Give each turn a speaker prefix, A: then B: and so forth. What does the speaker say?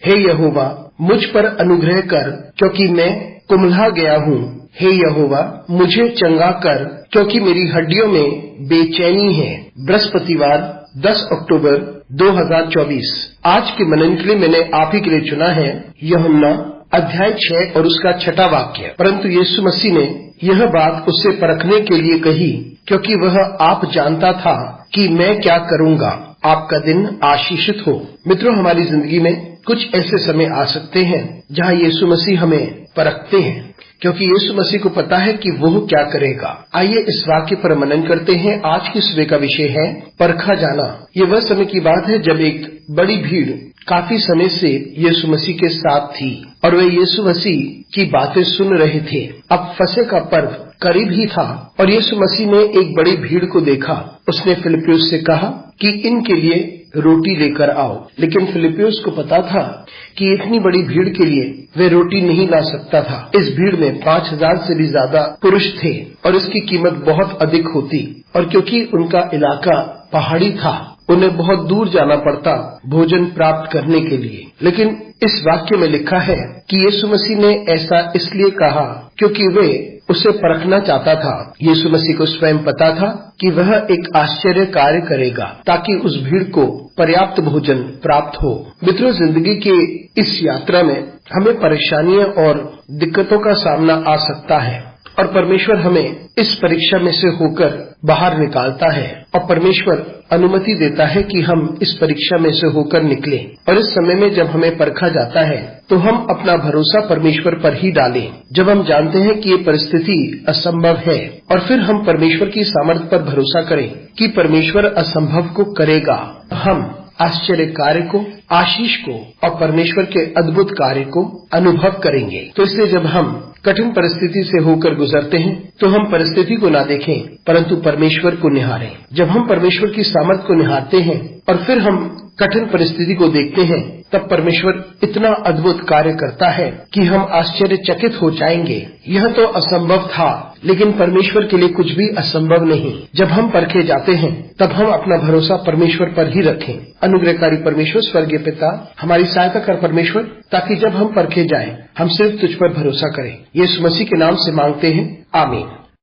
A: हे यहोवा मुझ पर अनुग्रह कर, क्योंकि मैं कुम्हला गया हूँ। हे यहोवा मुझे चंगा कर, क्योंकि मेरी हड्डियों में बेचैनी है। बृहस्पतिवार 10 अक्टूबर 2024। आज के मनन के लिए मैंने आप ही के लिए चुना है यूहन्ना अध्याय 6 और उसका 6वां वाक्य। परंतु यीशु मसीह ने यह बात उससे परखने के लिए कही, क्योंकि वह आप जानता था कि मैं क्या करूँगा। आपका दिन आशीषित हो। मित्रों, हमारी जिंदगी में कुछ ऐसे समय आ सकते हैं जहाँ यीशु मसीह हमें परखते हैं, क्योंकि यीशु मसीह को पता है कि वो क्या करेगा। आइए इस वाक्य पर मनन करते हैं। आज की सुबह का विषय है परखा जाना। ये वह समय की बात है जब एक बड़ी भीड़ काफी समय से यीशु मसीह के साथ थी और वे यीशु मसीह की बातें सुन रहे थे। अब फसह का पर्व करीब ही था और यीशु मसीह ने एक बड़ी भीड़ को देखा। उसने फिलिप्पुस से कहा कि इनके लिए रोटी लेकर आओ, लेकिन फिलिप्पुस को पता था कि इतनी बड़ी भीड़ के लिए वे रोटी नहीं ला सकता था। इस भीड़ में 5000 से भी ज्यादा पुरुष थे और इसकी कीमत बहुत अधिक होती, और क्योंकि उनका इलाका पहाड़ी था उन्हें बहुत दूर जाना पड़ता भोजन प्राप्त करने के लिए। लेकिन इस वाक्य में लिखा है कि यीशु मसीह ने ऐसा इसलिए कहा क्योंकि वे उसे परखना चाहता था। यीशु मसीह को स्वयं पता था कि वह एक आश्चर्य कार्य करेगा ताकि उस भीड़ को पर्याप्त भोजन प्राप्त हो। मित्रों, जिंदगी के इस यात्रा में हमें परेशानियां और दिक्कतों का सामना आ सकता है और परमेश्वर हमें इस परीक्षा में से होकर बाहर निकालता है और परमेश्वर अनुमति देता है कि हम इस परीक्षा में से होकर निकलें। और इस समय में जब हमें परखा जाता है तो हम अपना भरोसा परमेश्वर पर ही डालें। जब हम जानते हैं कि ये परिस्थिति असंभव है और फिर हम परमेश्वर की सामर्थ्य पर भरोसा करें कि परमेश्वर असंभव को करेगा, हम आश्चर्य कार्य को, आशीष को और परमेश्वर के अद्भुत कार्य को अनुभव करेंगे। तो इसलिए जब हम कठिन परिस्थिति से होकर गुजरते हैं तो हम परिस्थिति को ना देखें परंतु परमेश्वर को निहारें। जब हम परमेश्वर की सामर्थ को निहारते हैं और फिर हम कठिन परिस्थिति को देखते हैं तब परमेश्वर इतना अद्भुत कार्य करता है कि हम आश्चर्यचकित हो जाएंगे। यह तो असंभव था, लेकिन परमेश्वर के लिए कुछ भी असंभव नहीं। जब हम परखे जाते हैं तब हम अपना भरोसा परमेश्वर पर ही रखें। अनुग्रहकारी परमेश्वर, स्वर्गीय पिता, हमारी सहायता कर परमेश्वर, ताकि जब हम परखे जाएं हम सिर्फ तुझ पर भरोसा करें। यीशु मसीह के नाम से मांगते हैं, आमीन।